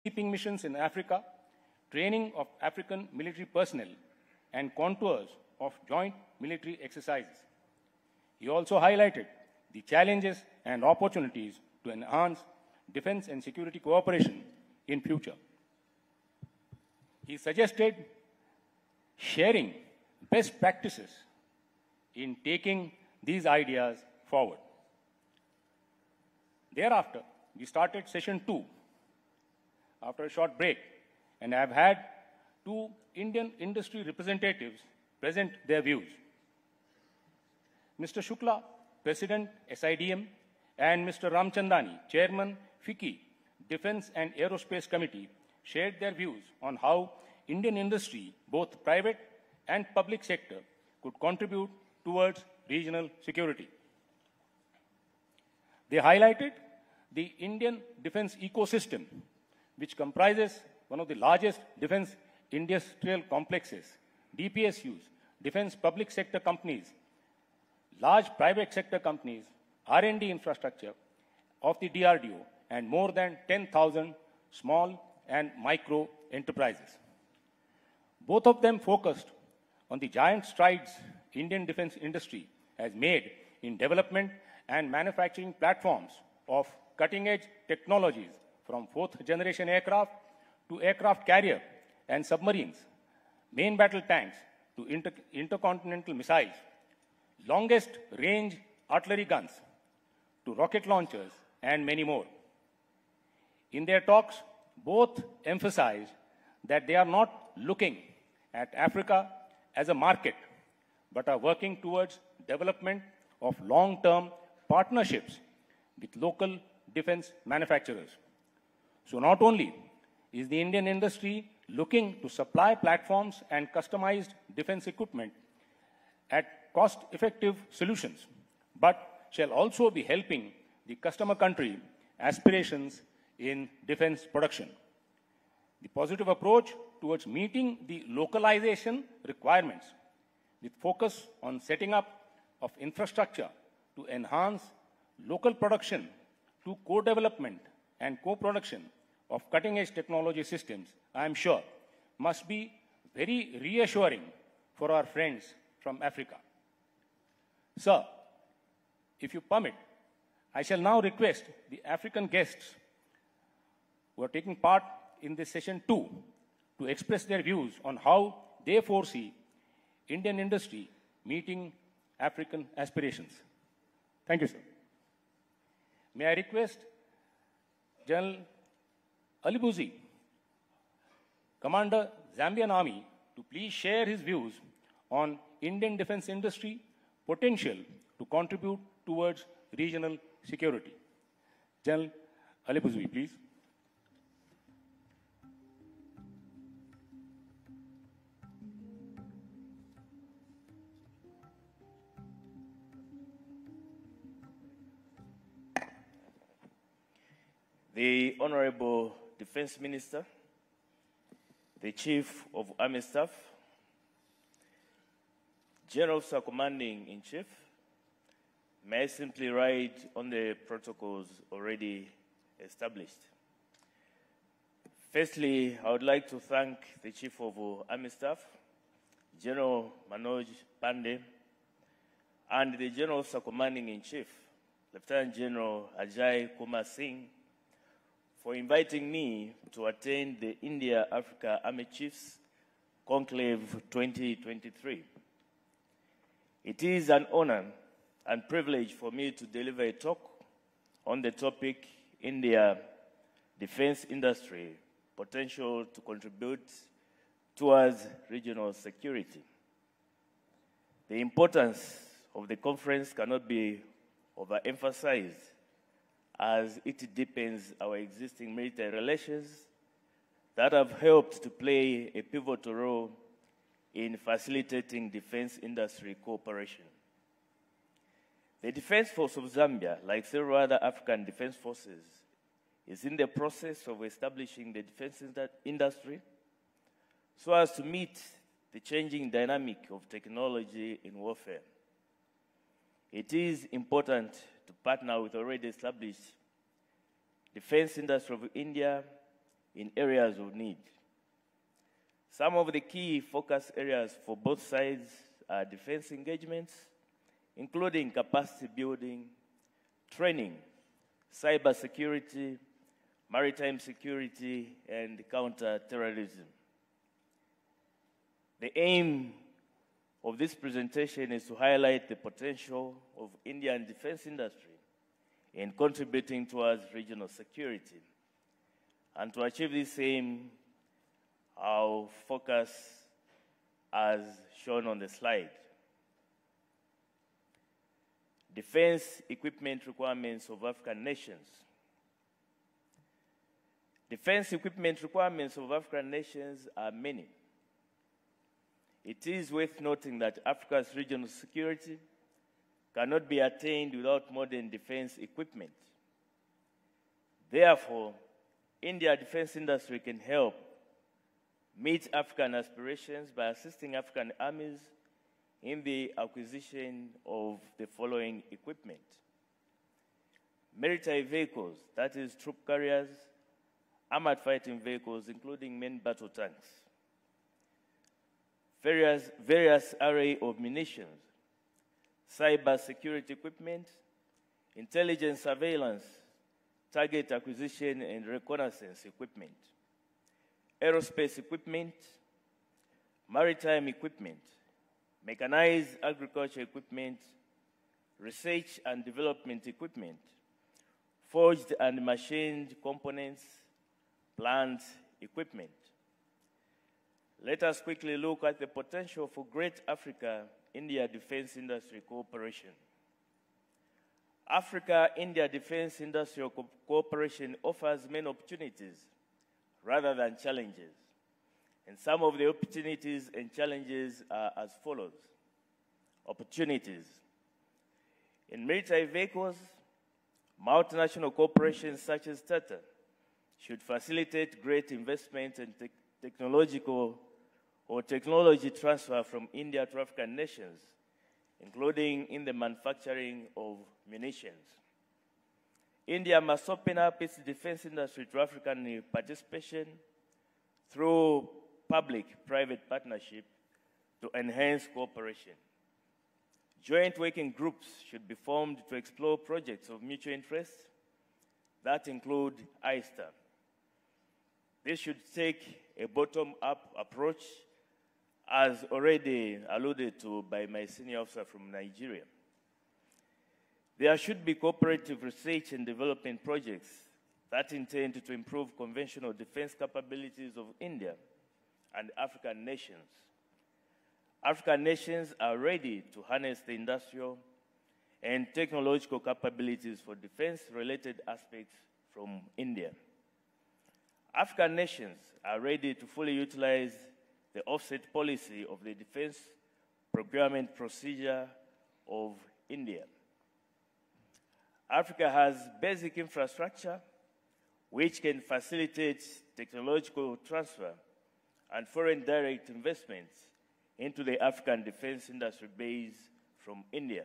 peacekeeping missions in Africa, training of African military personnel, and contours of joint military exercises. He also highlighted the challenges and opportunities to enhance defense and security cooperation in future. He suggested sharing best practices in taking these ideas forward. Thereafter, we started session 2 after a short break, and I have had 2 Indian industry representatives present their views. Mr. Shukla, President, SIDM, and Mr. Ramchandani, Chairman, FICCI, Defense and Aerospace Committee, shared their views on how Indian industry, both private and public sector, could contribute towards regional security. They highlighted the Indian defense ecosystem, which comprises one of the largest defense industrial complexes, DPSUs, defense public sector companies, large private sector companies, R&D infrastructure of the DRDO, and more than 10,000 small and micro enterprises. Both of them focused on the giant strides Indian defense industry has made in development and manufacturing platforms of cutting-edge technologies, from 4th generation aircraft to aircraft carrier and submarines, main battle tanks to intercontinental missiles, longest range artillery guns to rocket launchers, and many more. In their talks, both emphasized that they are not looking at Africa as a market, but are working towards development of long-term partnerships with local defense manufacturers. So not only is the Indian industry looking to supply platforms and customized defense equipment at cost-effective solutions, but shall also be helping the customer country aspirations in defense production. The positive approach towards meeting the localization requirements with focus on setting up of infrastructure to enhance local production to co-development and co-production of cutting-edge technology systems, I am sure, must be very reassuring for our friends from Africa. Sir, if you permit, I shall now request the African guests who are taking part in this session 2 to express their views on how they foresee Indian industry meeting African aspirations. Thank you, sir. May I request General Alibuzi, Commander, Zambian Army, to please share his views on Indian defense industry potential to contribute towards regional security. General Alibuzi, please. The Honorable Defense Minister, the Chief of Army Staff, General Officer Commanding in Chief, may I simply ride on the protocols already established. Firstly, I would like to thank the Chief of Army Staff, General Manoj Pandey, and the General Officer Commanding in Chief, Lieutenant General Ajay Kumar Singh, for inviting me to attend the India-Africa Army Chiefs Conclave 2023. It is an honor and privilege for me to deliver a talk on the topic India Defense Industry Potential to Contribute towards Regional Security. The importance of the conference cannot be overemphasized, as it deepens our existing military relations that have helped to play a pivotal role in facilitating defense industry cooperation. The Defense Force of Zambia, like several other African defense forces, is in the process of establishing the defense industry so as to meet the changing dynamic of technology in warfare. It is important to partner with already established defense industry of India in areas of need. Some of the key focus areas for both sides are defense engagements, including capacity building, training, cybersecurity, maritime security, and counter-terrorism. The aim of this presentation is to highlight the potential of Indian defense industry in contributing towards regional security. And to achieve this aim, I'll focus as shown on the slide. Defense equipment requirements of African nations. Defense equipment requirements of African nations are many. It is worth noting that Africa's regional security cannot be attained without modern defense equipment. Therefore, India's defense industry can help meet African aspirations by assisting African armies in the acquisition of the following equipment: military vehicles, that is troop carriers, armored fighting vehicles, including main battle tanks, various array of munitions, cyber security equipment, intelligence surveillance, target acquisition and reconnaissance equipment, aerospace equipment, maritime equipment, mechanized agriculture equipment, research and development equipment, forged and machined components, plant equipment. Let us quickly look at the potential for Great Africa-India Defense Industry Cooperation. Africa-India Defense Industrial Cooperation offers many opportunities rather than challenges. And some of the opportunities and challenges are as follows. Opportunities. In military vehicles, multinational corporations such as Tata should facilitate great investment and technology transfer from India to African nations, including in the manufacturing of munitions. India must open up its defense industry to African participation through public-private partnership to enhance cooperation. Joint working groups should be formed to explore projects of mutual interest that include ISTAR. This should take a bottom-up approach, as already alluded to by my senior officer from Nigeria. There should be cooperative research and development projects that intend to improve conventional defense capabilities of India and African nations. African nations are ready to harness the industrial and technological capabilities for defense-related aspects from India. African nations are ready to fully utilize the offset policy of the defense procurement procedure of India. Africa has basic infrastructure which can facilitate technological transfer and foreign direct investments into the African defense industry base from India.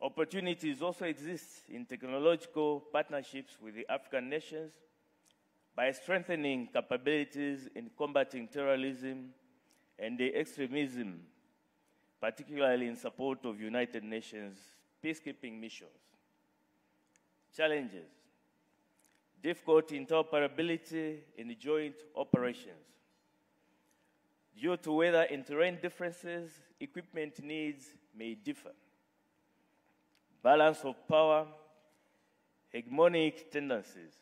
Opportunities also exist in technological partnerships with the African nations by strengthening capabilities in combating terrorism and extremism, particularly in support of United Nations peacekeeping missions. Challenges: difficult interoperability in joint operations. Due to weather and terrain differences, equipment needs may differ. Balance of power, hegemonic tendencies.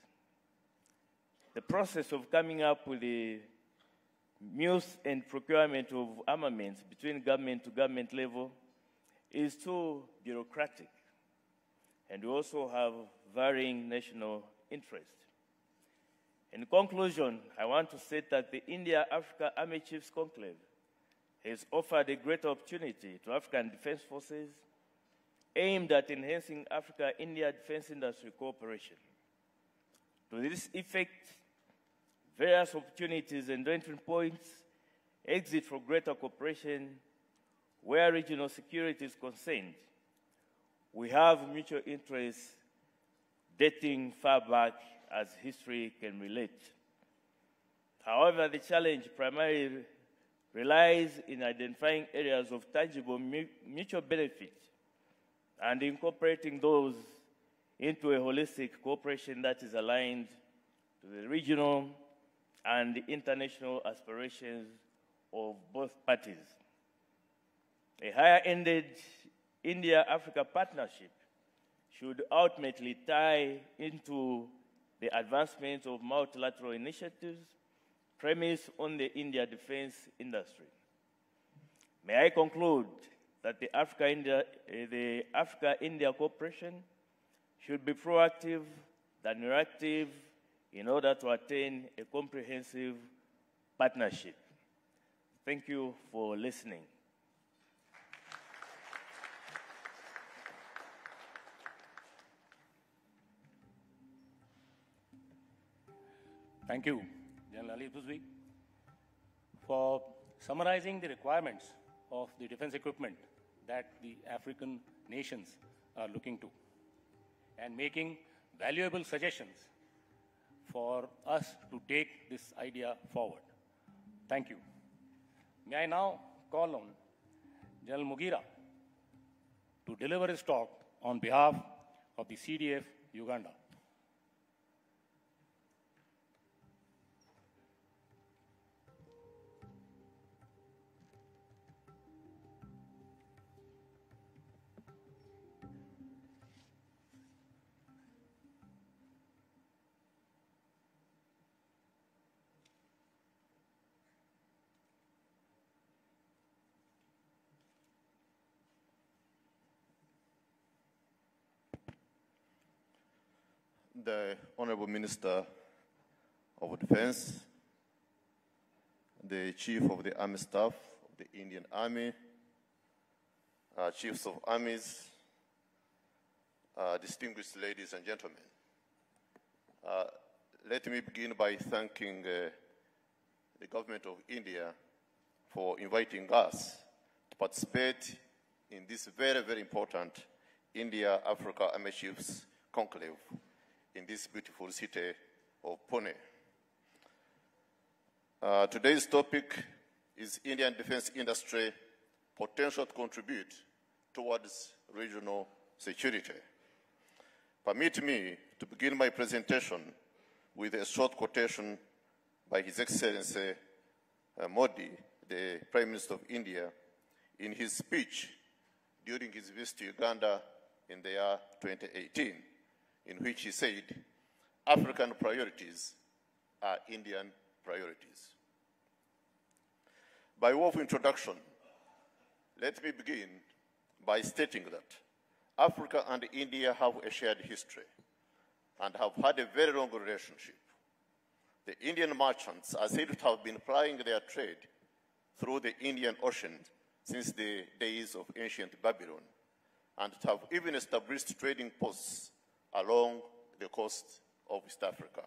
The process of coming up with the use and procurement of armaments between government to government level is too bureaucratic, and we also have varying national interests. In conclusion, I want to state that the India-Africa Army Chiefs Conclave has offered a great opportunity to African defense forces aimed at enhancing Africa-India defense industry cooperation. To this effect, various opportunities and entry points exist for greater cooperation where regional security is concerned. We have mutual interests dating far back as history can relate. However, the challenge primarily relies in identifying areas of tangible mutual benefit and incorporating those into a holistic cooperation that is aligned to the regional and the international aspirations of both parties. A higher-ended India-Africa partnership should ultimately tie into the advancement of multilateral initiatives premised on the India defense industry. May I conclude that the Africa-India cooperation should be proactive than reactive in order to attain a comprehensive partnership. Thank you for listening. Thank you, General Ali Buzwi, for summarizing the requirements of the defense equipment that the African nations are looking to and making valuable suggestions for us to take this idea forward. Thank you. May I now call on General Mugira to deliver his talk on behalf of the CDF Uganda. The Honorable Minister of Defense, the Chief of the Army Staff of the Indian Army, Chiefs of Armies, distinguished ladies and gentlemen. Let me begin by thanking the government of India for inviting us to participate in this very, very important India-Africa Army Chiefs Conclave in this beautiful city of Pune. Today's topic is Indian defense industry potential to contribute towards regional security. Permit me to begin my presentation with a short quotation by His Excellency Modi, the Prime Minister of India, in his speech during his visit to Uganda in the year 2018. In which he said, African priorities are Indian priorities. By way of introduction, let me begin by stating that Africa and India have a shared history and have had a very long relationship. The Indian merchants are said to have been plying their trade through the Indian Ocean since the days of ancient Babylon, and to have even established trading posts along the coast of East Africa.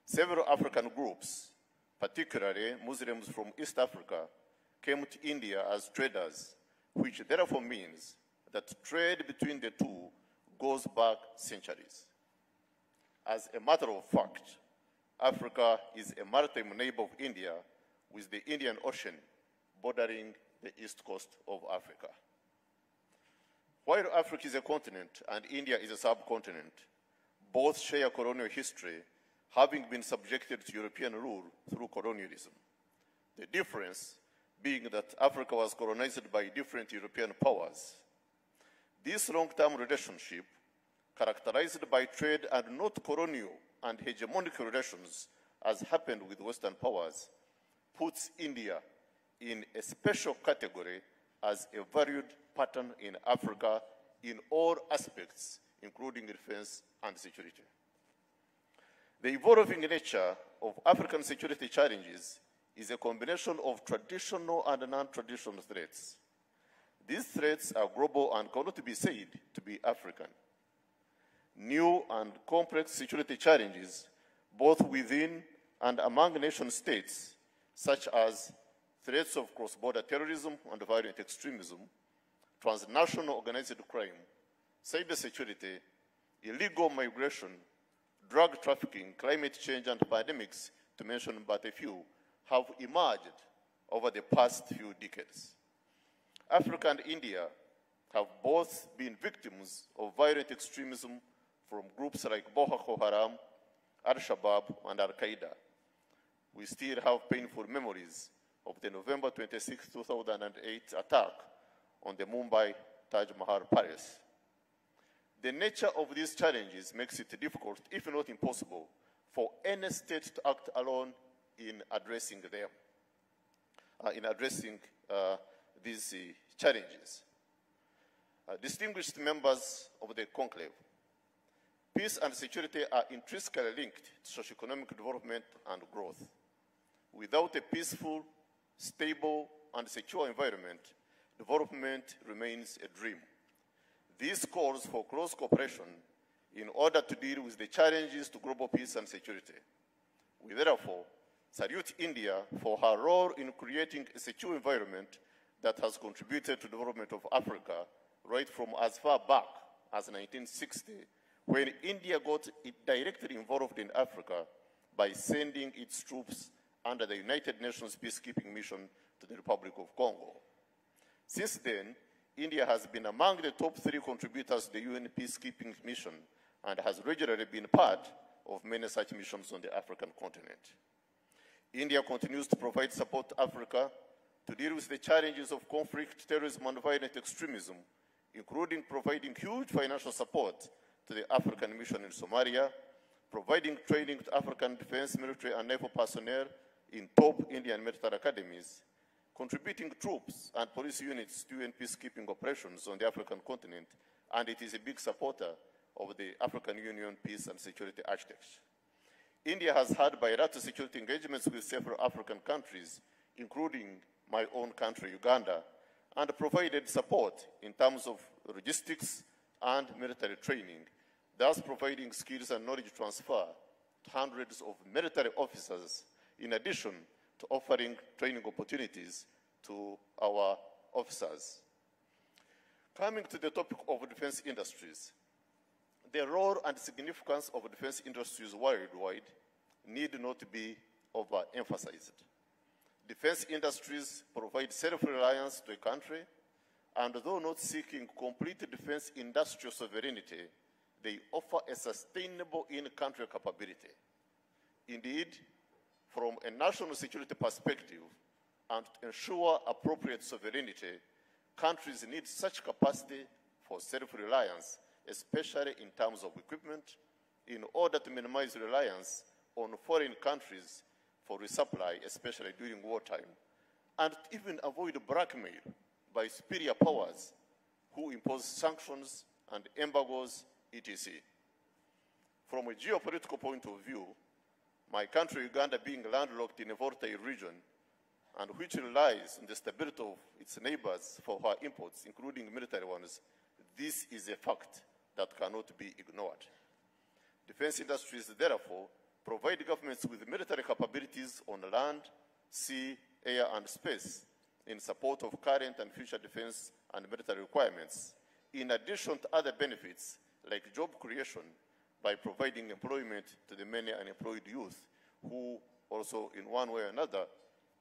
Several African groups, particularly Muslims from East Africa, came to India as traders, which therefore means that trade between the two goes back centuries. As a matter of fact, Africa is a maritime neighbor of India, with the Indian Ocean bordering the east coast of Africa. While Africa is a continent and India is a subcontinent, both share colonial history, having been subjected to European rule through colonialism. The difference being that Africa was colonized by different European powers. This long-term relationship, characterized by trade and not colonial and hegemonic relations, as happened with Western powers, puts India in a special category as a valued pattern in Africa in all aspects, including defense and security. The evolving nature of African security challenges is a combination of traditional and non-traditional threats. These threats are global and cannot be said to be African. New and complex security challenges, both within and among nation states, such as threats of cross-border terrorism and violent extremism, transnational organized crime, cybersecurity, illegal migration, drug trafficking, climate change, and pandemics, to mention but a few, have emerged over the past few decades. Africa and India have both been victims of violent extremism from groups like Boko Haram, Al-Shabaab, and Al-Qaeda. We still have painful memories of the November 26, 2008 attack on the Mumbai Taj Mahal Palace. The nature of these challenges makes it difficult, if not impossible, for any state to act alone in addressing them, these challenges. Distinguished members of the Conclave, peace and security are intrinsically linked to socioeconomic development and growth. Without a peaceful, stable, and secure environment, development remains a dream. This calls for close cooperation in order to deal with the challenges to global peace and security. We therefore salute India for her role in creating a secure environment that has contributed to the development of Africa right from as far back as 1960, when India got directly involved in Africa by sending its troops under the United Nations peacekeeping mission to the Republic of Congo. Since then, India has been among the top 3 contributors to the UN peacekeeping mission and has regularly been part of many such missions on the African continent. India continues to provide support to Africa to deal with the challenges of conflict, terrorism, and violent extremism, including providing huge financial support to the African mission in Somalia, providing training to African defense, military, and naval personnel in top Indian military academies, contributing troops and police units to UN peacekeeping operations on the African continent, and it is a big supporter of the African Union peace and security architecture. India has had bilateral security engagements with several African countries, including my own country, Uganda, and provided support in terms of logistics and military training, thus providing skills and knowledge transfer to hundreds of military officers, in addition to offering training opportunities to our officers. Coming to the topic of defense industries, the role and significance of defense industries worldwide need not be overemphasized. Defense industries provide self-reliance to a country, and though not seeking complete defense industrial sovereignty, they offer a sustainable in-country capability. Indeed, from a national security perspective, and to ensure appropriate sovereignty, countries need such capacity for self-reliance, especially in terms of equipment, in order to minimize reliance on foreign countries for resupply, especially during wartime, and even avoid blackmail by superior powers who impose sanctions and embargoes, etc. From a geopolitical point of view, my country, Uganda, being landlocked in a volatile region, and which relies on the stability of its neighbors for her imports, including military ones, this is a fact that cannot be ignored. Defense industries, therefore, provide governments with military capabilities on land, sea, air, and space in support of current and future defense and military requirements, in addition to other benefits like job creation by providing employment to the many unemployed youth who also, in one way or another,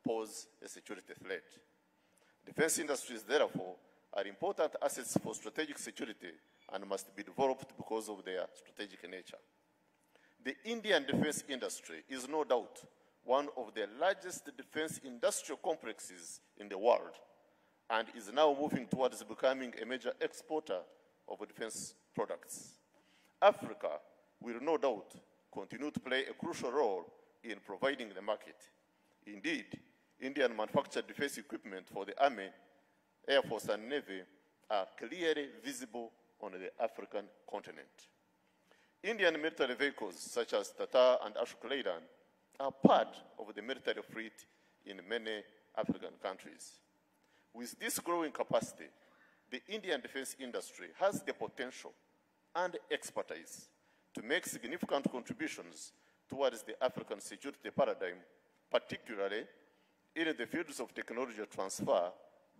pose a security threat. Defense industries, therefore, are important assets for strategic security and must be developed because of their strategic nature. The Indian defense industry is no doubt one of the largest defense industrial complexes in the world and is now moving towards becoming a major exporter of defense products. Africa will no doubt continue to play a crucial role in providing the market. Indeed, Indian manufactured defense equipment for the Army, Air Force, and Navy are clearly visible on the African continent. Indian military vehicles such as Tata and Ashok Leyland are part of the military fleet in many African countries. With this growing capacity, the Indian defense industry has the potential and expertise to make significant contributions towards the African security paradigm, particularly in the fields of technology transfer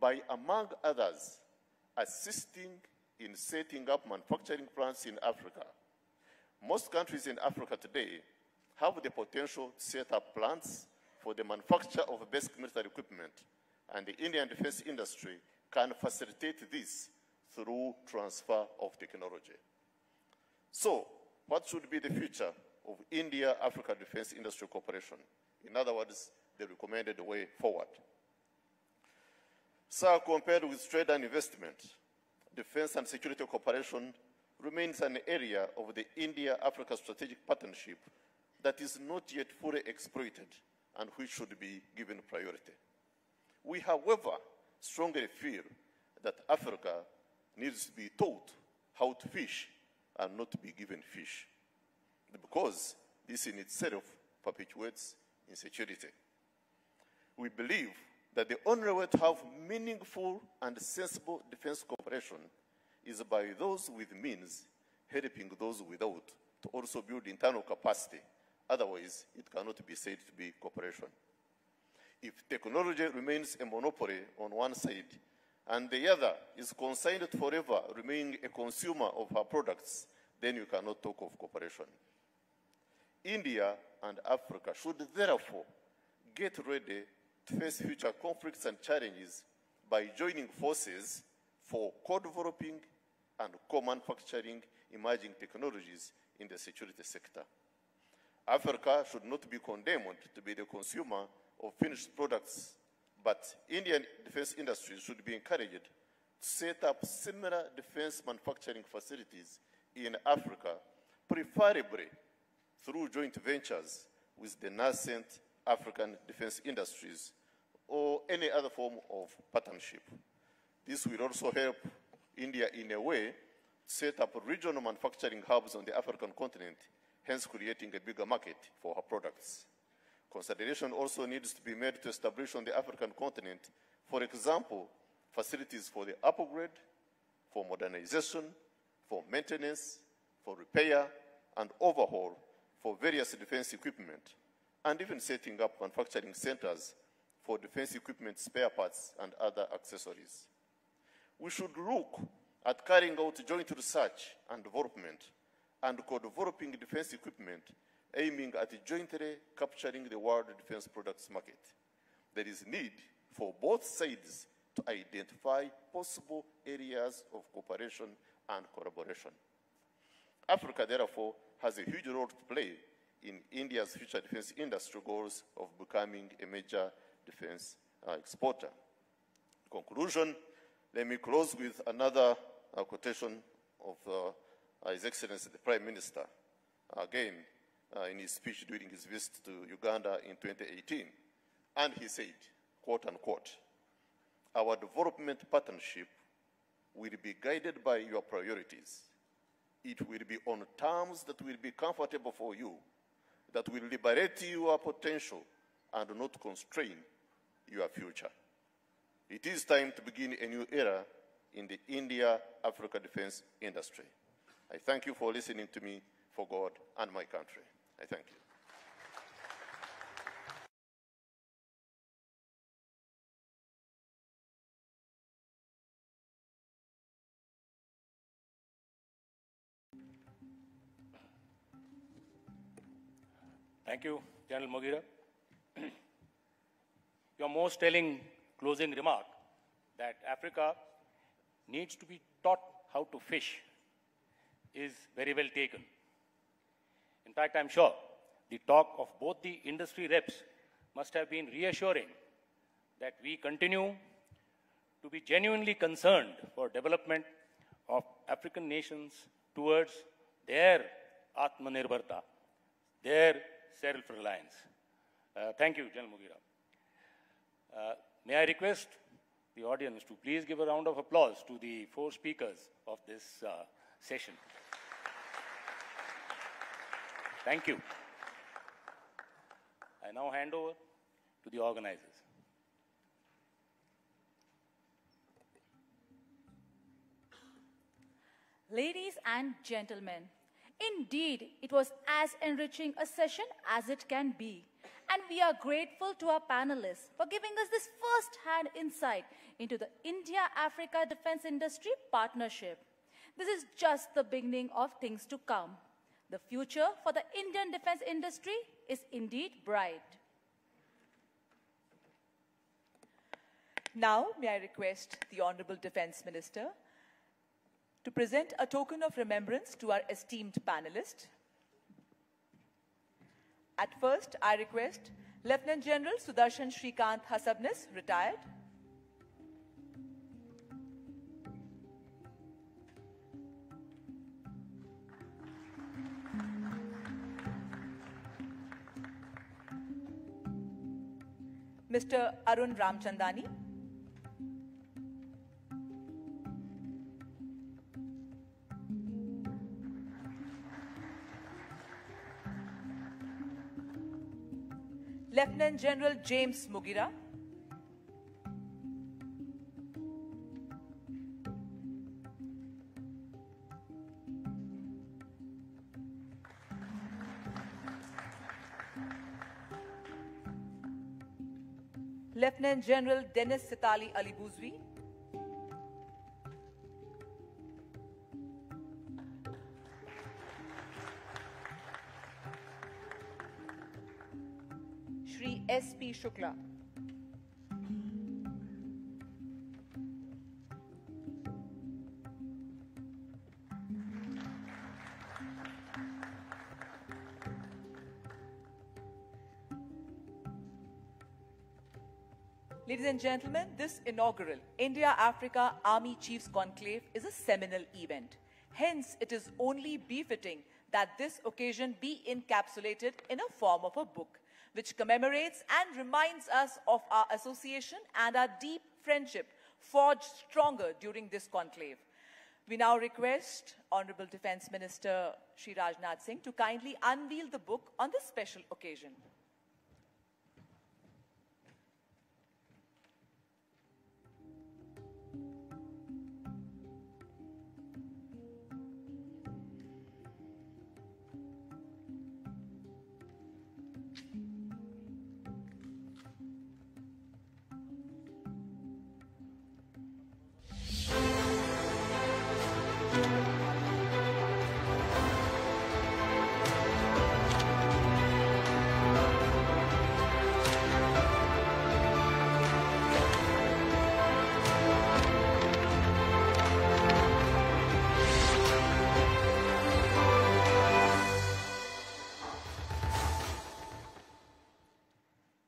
by, among others, assisting in setting up manufacturing plants in Africa, Most countries in Africa today have the potential to set up plants for the manufacture of basic military equipment, and the Indian defense industry can facilitate this through transfer of technology. So, what should be the future of India-Africa Defense Industry Cooperation? In other words, the recommended way forward. So, compared with trade and investment, defense and security cooperation remains an area of the India-Africa strategic partnership that is not yet fully exploited and which should be given priority. We, however, strongly feel that Africa needs to be taught how to fish and not to be given fish, because this in itself perpetuates insecurity. We believe that the only way to have meaningful and sensible defense cooperation is by those with means helping those without to also build internal capacity. Otherwise, it cannot be said to be cooperation. If technology remains a monopoly on one side and the other is consigned to forever remaining a consumer of her products, then you cannot talk of cooperation. India and Africa should therefore get ready to face future conflicts and challenges by joining forces for co-developing and co-manufacturing emerging technologies in the security sector. Africa should not be condemned to be the consumer of finished products, but Indian defense industries should be encouraged to set up similar defense manufacturing facilities in Africa, preferably through joint ventures with the nascent African defense industries or any other form of partnership. This will also help India in a way to set up regional manufacturing hubs on the African continent, hence creating a bigger market for her products. Consideration also needs to be made to establish on the African continent, for example, facilities for the upgrade, for modernization, for maintenance, for repair, and overhaul for various defense equipment, and even setting up manufacturing centers for defense equipment spare parts and other accessories. We should look at carrying out joint research and development and co-developing defense equipment aiming at jointly capturing the world defense products market. There is need for both sides to identify possible areas of cooperation and collaboration. Africa, therefore, has a huge role to play in India's future defense industry goals of becoming a major defense exporter. In conclusion, let me close with another quotation of His Excellency the Prime Minister, again, in his speech during his visit to Uganda in 2018. And he said, quote unquote, "Our development partnership will be guided by your priorities. It will be on terms that will be comfortable for you, that will liberate your potential and not constrain your future." It is time to begin a new era in the India-Africa defense industry. I thank you for listening to me, for God and my country. I thank you. Thank you, General Mogira. Your most telling closing remark that Africa needs to be taught how to fish is very well taken. In fact, I'm sure the talk of both the industry reps must have been reassuring that we continue to be genuinely concerned for development of African nations towards their Atmanirbharta, their self-reliance. Thank you, General Mogira. May I request the audience to please give a round of applause to the four speakers of this session. Thank you. I now hand over to the organizers. Ladies and gentlemen, indeed, it was as enriching a session as it can be. And we are grateful to our panelists for giving us this first-hand insight into the India-Africa Defense Industry Partnership. This is just the beginning of things to come. The future for the Indian defense industry is indeed bright. Now, may I request the Honorable Defense Minister to present a token of remembrance to our esteemed panelists. At first, I request Lieutenant General Sudarshan Shrikant Hasabnis, retired. Mr. Arun Ramchandani. Lieutenant General James Mugira. Lieutenant General Dennis Sitali Alibuzwi. Shri S.P. Shukla. Ladies and gentlemen, this inaugural India-Africa Army Chiefs Conclave is a seminal event. Hence, it is only befitting that this occasion be encapsulated in a form of a book, which commemorates and reminds us of our association and our deep friendship forged stronger during this conclave. We now request Honorable Defense Minister Shri Rajnath Singh to kindly unveil the book on this special occasion.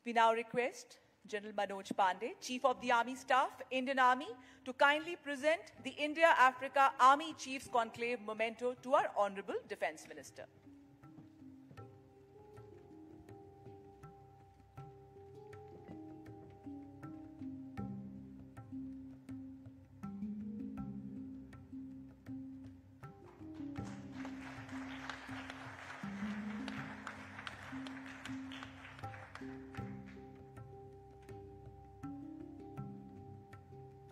We now request General Manoj Pandey, Chief of the Army Staff, Indian Army, to kindly present the India-Africa Army Chiefs Conclave memento to our Honorable Defense Minister.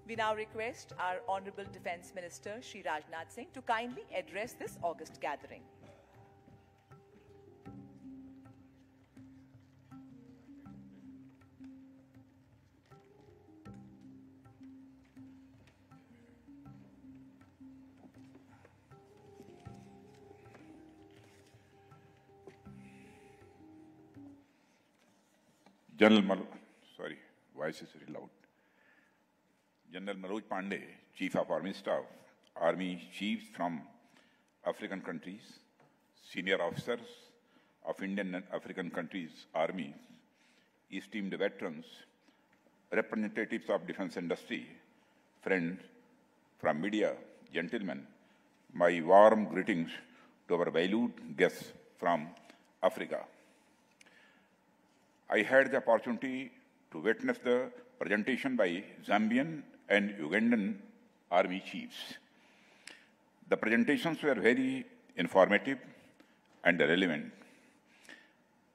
We now request our Honorable Defense Minister, Shri Rajnath Singh, to kindly address this august gathering. Voice is very loud. General Manoj Pandey, Chief of Army Staff, Army Chiefs from African countries, senior officers of Indian and African countries' armies, esteemed veterans, representatives of defense industry, friends from media, gentlemen, my warm greetings to our valued guests from Africa. I had the opportunity to witness the presentation by Zambian and Ugandan army chiefs. The presentations were very informative and relevant.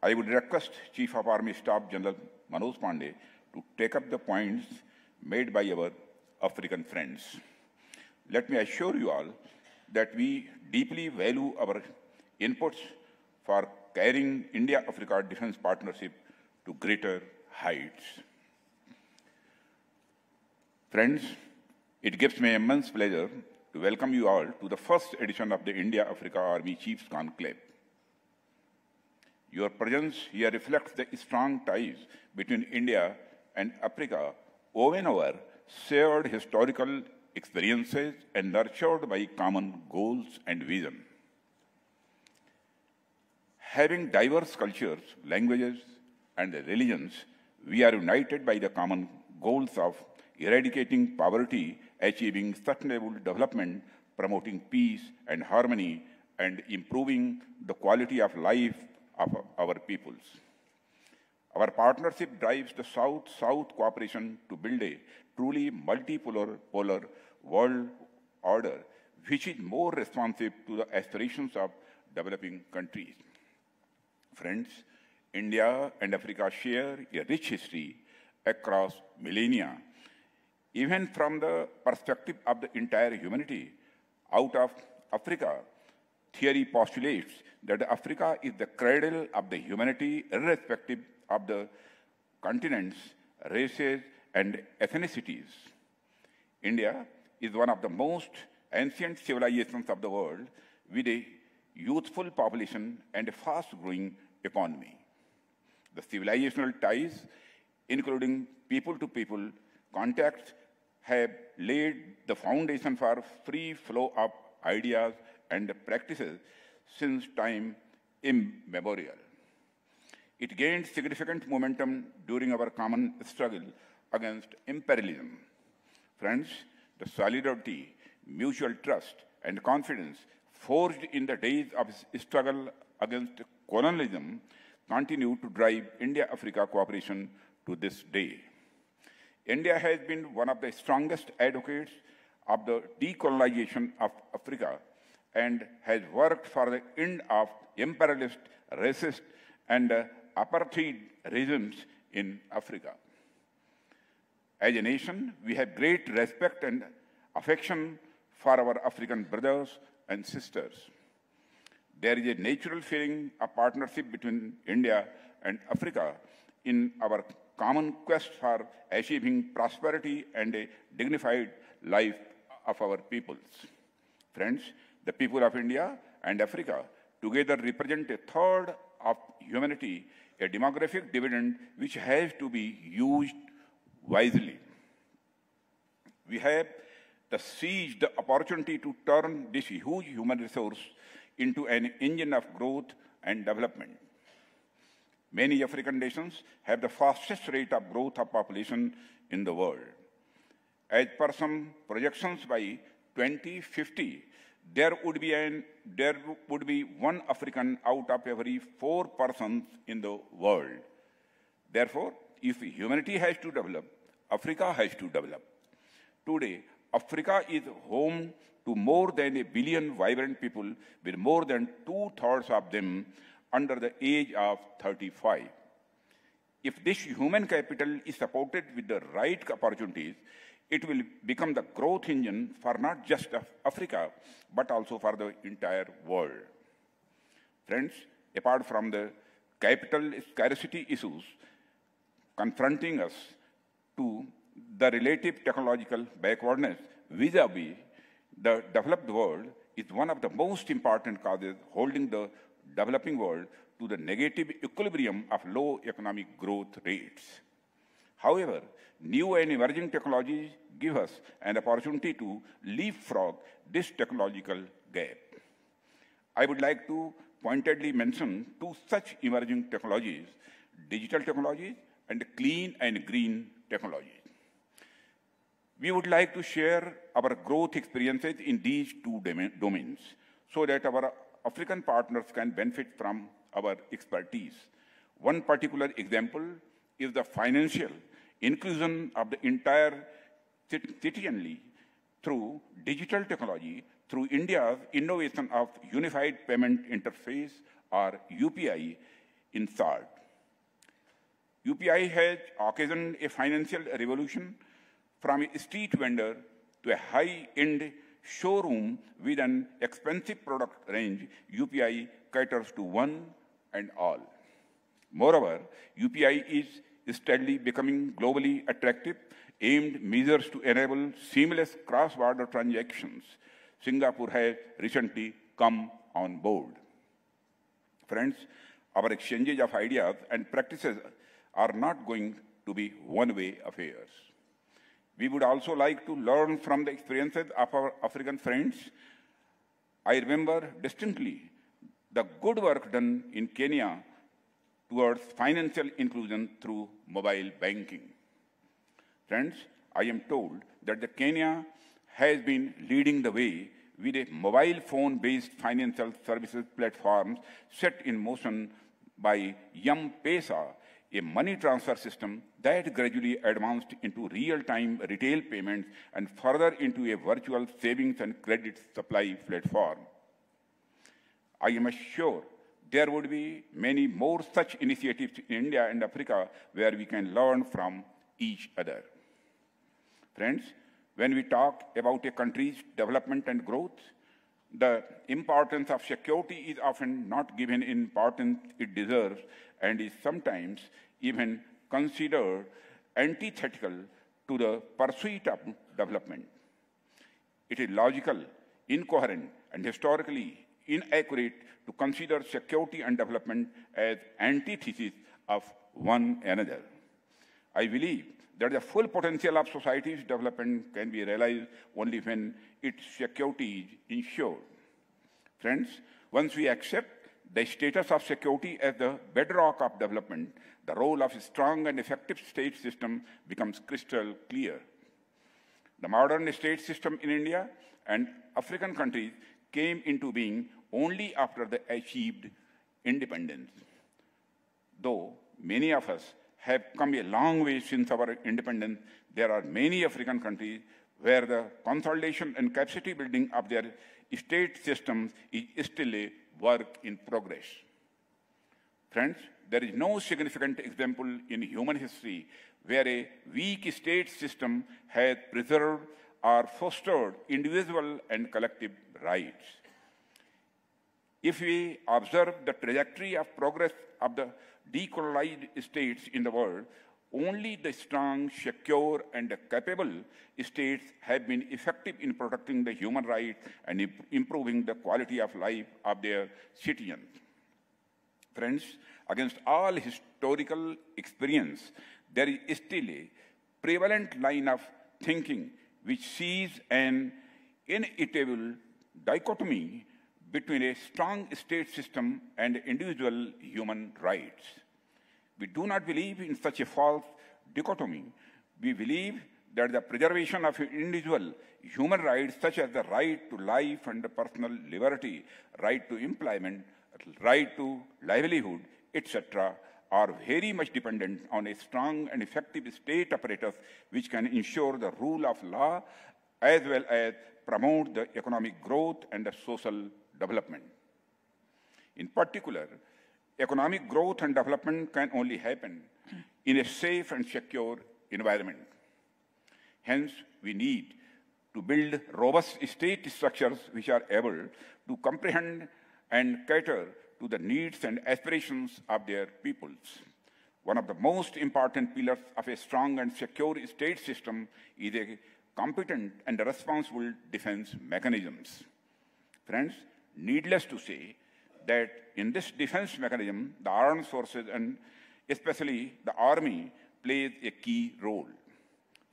I would request Chief of Army Staff General Manoj Pandey to take up the points made by our African friends. Let me assure you all that we deeply value our inputs for carrying India-Africa defense partnership to greater heights. Friends, it gives me immense pleasure to welcome you all to the first edition of the India-Africa Army Chiefs Conclave. Your presence here reflects the strong ties between India and Africa, woven over shared historical experiences and nurtured by common goals and vision. Having diverse cultures, languages, and religions, we are united by the common goals of eradicating poverty, achieving sustainable development, promoting peace and harmony, and improving the quality of life of our peoples. Our partnership drives the South-South cooperation to build a truly multipolar world order, which is more responsive to the aspirations of developing countries. Friends, India and Africa share a rich history across millennia. Even from the perspective of the entire humanity, out of Africa, theory postulates that Africa is the cradle of the humanity, irrespective of the continents, races, and ethnicities. India is one of the most ancient civilizations of the world, with a youthful population and a fast-growing economy. The civilizational ties, including people-to-people contacts, have laid the foundation for free flow of ideas and practices since time immemorial. It gained significant momentum during our common struggle against imperialism. Friends, the solidarity, mutual trust, and confidence forged in the days of struggle against colonialism continue to drive India-Africa cooperation to this day. India has been one of the strongest advocates of the decolonization of Africa and has worked for the end of imperialist, racist, and apartheid regimes in Africa. As a nation, we have great respect and affection for our African brothers and sisters. There is a natural feeling of partnership between India and Africa in our common quest for achieving prosperity and a dignified life of our peoples. Friends, the people of India and Africa together represent a third of humanity, a demographic dividend which has to be used wisely. We have seized the opportunity to turn this huge human resource into an engine of growth and development. Many African nations have the fastest rate of growth of population in the world. As per some projections, by 2050, there would be one African out of every 4 persons in the world. Therefore, if humanity has to develop, Africa has to develop. Today, Africa is home to more than 1 billion vibrant people, with more than 2/3 of them under the age of 35. If this human capital is supported with the right opportunities, it will become the growth engine for not just Africa, but also for the entire world. Friends, apart from the capital scarcity issues confronting us, to the relative technological backwardness vis-a-vis the developed world is one of the most important causes holding the developing world to the negative equilibrium of low economic growth rates. However, new and emerging technologies give us an opportunity to leapfrog this technological gap. I would like to pointedly mention 2 such emerging technologies: digital technologies and clean and green technologies. We would like to share our growth experiences in these 2 domains so that our African partners can benefit from our expertise. One particular example is the financial inclusion of the entire citizenry through digital technology, through India's innovation of Unified Payment Interface, or UPI, in SART. UPI has occasioned a financial revolution from a street vendor to a high-end showroom with an expensive product range. UPI caters to one and all. Moreover, UPI is steadily becoming globally attractive, aimed measures to enable seamless cross-border transactions, Singapore has recently come on board. Friends, our exchanges of ideas and practices are not going to be one-way affairs. We would also like to learn from the experiences of our African friends. I remember distinctly the good work done in Kenya towards financial inclusion through mobile banking. Friends, I am told that the Kenya has been leading the way with a mobile phone-based financial services platform set in motion by M-Pesa, a money transfer system that gradually advanced into real-time retail payments and further into a virtual savings and credit supply platform. I am sure there would be many more such initiatives in India and Africa where we can learn from each other. Friends, when we talk about a country's development and growth, the importance of security is often not given the importance it deserves and is sometimes even considered antithetical to the pursuit of development. It is logical, incoherent, and historically inaccurate to consider security and development as antitheses of one another. I believe that the full potential of society's development can be realized only when its security is ensured. Friends, once we accept the status of security as the bedrock of development, the role of a strong and effective state system becomes crystal clear. The modern state system in India and African countries came into being only after they achieved independence. Though many of us have come a long way since our independence, there are many African countries where the consolidation and capacity building of their state systems is still a work in progress. Friends, there is no significant example in human history where a weak state system has preserved or fostered individual and collective rights. If we observe the trajectory of progress of the decolonized states in the world, only the strong, secure, and capable states have been effective in protecting the human rights and improving the quality of life of their citizens. Friends, against all historical experience, there is still a prevalent line of thinking which sees an inevitable dichotomy between a strong state system and individual human rights. We do not believe in such a false dichotomy. We believe that the preservation of individual human rights, such as the right to life and personal liberty, right to employment, right to livelihood, etc., are very much dependent on a strong and effective state apparatus which can ensure the rule of law as well as promote the economic growth and the social development. In particular, economic growth and development can only happen in a safe and secure environment. Hence, we need to build robust state structures which are able to comprehend and cater to the needs and aspirations of their peoples. One of the most important pillars of a strong and secure state system is a competent and responsible defense mechanisms. Friends, needless to say that in this defense mechanism, the armed forces and especially the army plays a key role.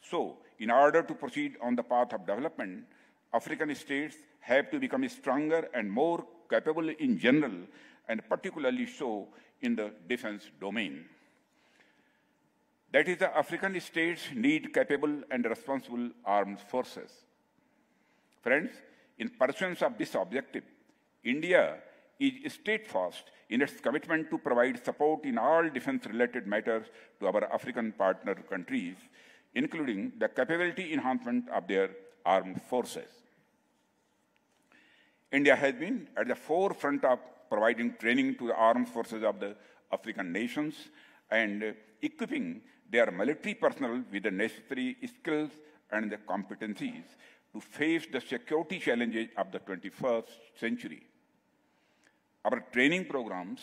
So, in order to proceed on the path of development, African states have to become stronger and more capable in general, and particularly so in the defense domain. That is, the African states need capable and responsible armed forces. Friends, in pursuance of this objective, India is steadfast in its commitment to provide support in all defense-related matters to our African partner countries, including the capability enhancement of their armed forces. India has been at the forefront of providing training to the armed forces of the African nations and equipping their military personnel with the necessary skills and the competencies to face the security challenges of the 21st century. Our training programs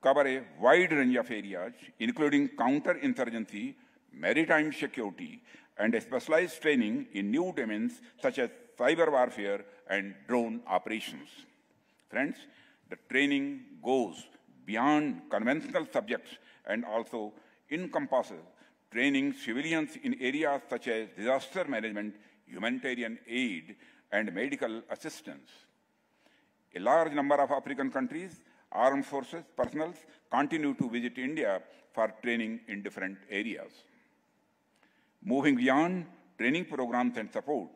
cover a wide range of areas, including counterinsurgency, maritime security, and specialized training in new domains such as cyber warfare and drone operations. Friends, the training goes beyond conventional subjects and also encompasses training civilians in areas such as disaster management, humanitarian aid, and medical assistance. A large number of African countries, armed forces personnel continue to visit India for training in different areas. Moving beyond training programs and support,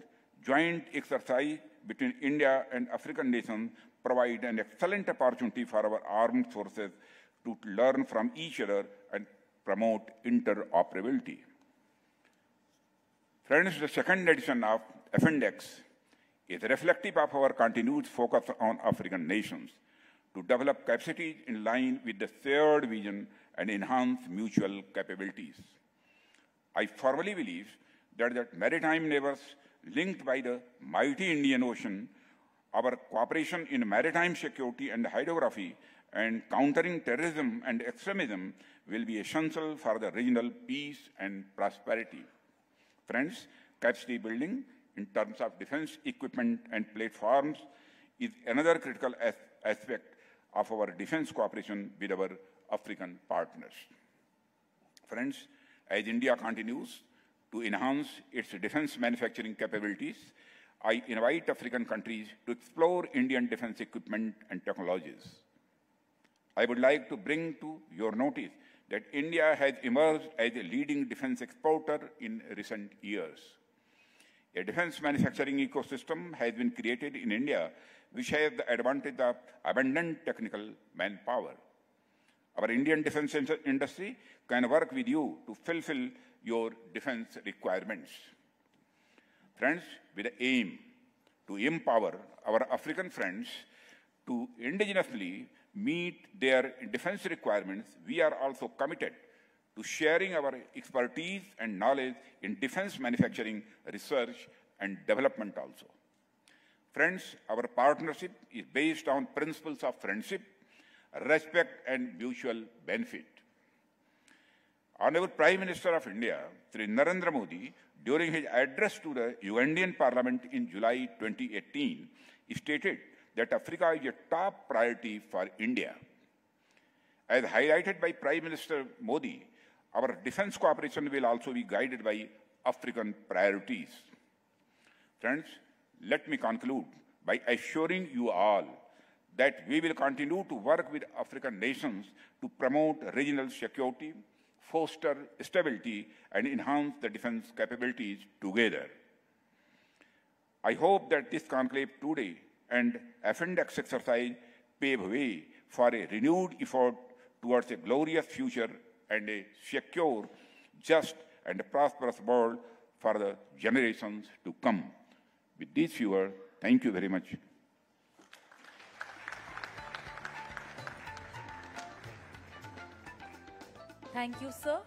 joint exercise between India and African nations provide an excellent opportunity for our armed forces to learn from each other and promote interoperability. Friends, the second edition of Appendix is reflective of our continued focus on African nations to develop capacities in line with the shared vision and enhance mutual capabilities. I firmly believe that the maritime neighbors linked by the mighty Indian Ocean, our cooperation in maritime security and hydrography and countering terrorism and extremism will be essential for the regional peace and prosperity. Friends, capacity building in terms of defense equipment and platforms is another critical aspect of our defense cooperation with our African partners. Friends, as India continues to enhance its defense manufacturing capabilities, I invite African countries to explore Indian defense equipment and technologies. I would like to bring to your notice that India has emerged as a leading defense exporter in recent years. A defense manufacturing ecosystem has been created in India which has the advantage of abundant technical manpower. Our Indian defense industry can work with you to fulfill your defense requirements. Friends, with the aim to empower our African friends to indigenously meet their defense requirements, we are also committed to sharing our expertise and knowledge in defense manufacturing, research, and development also. Friends, our partnership is based on principles of friendship, respect, and mutual benefit. Honorable Prime Minister of India, Sri Narendra Modi, during his address to the Ugandan Parliament in July 2018, stated that Africa is a top priority for India. As highlighted by Prime Minister Modi, our defense cooperation will also be guided by African priorities. Friends, let me conclude by assuring you all that we will continue to work with African nations to promote regional security, foster stability, and enhance the defense capabilities together. I hope that this conclave today and Appendix exercise pave way for a renewed effort towards a glorious future and a secure, just, and prosperous world for the generations to come. With these few words, thank you very much. Thank you, sir.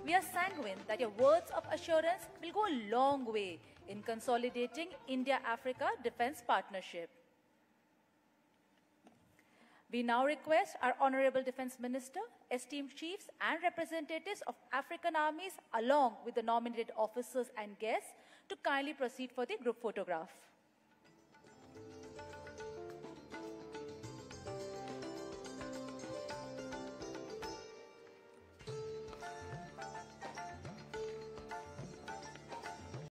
We are sanguine that your words of assurance will go a long way in consolidating India-Africa defense partnership. We now request our Honorable Defense Minister, esteemed chiefs and representatives of African armies along with the nominated officers and guests to kindly proceed for the group photograph.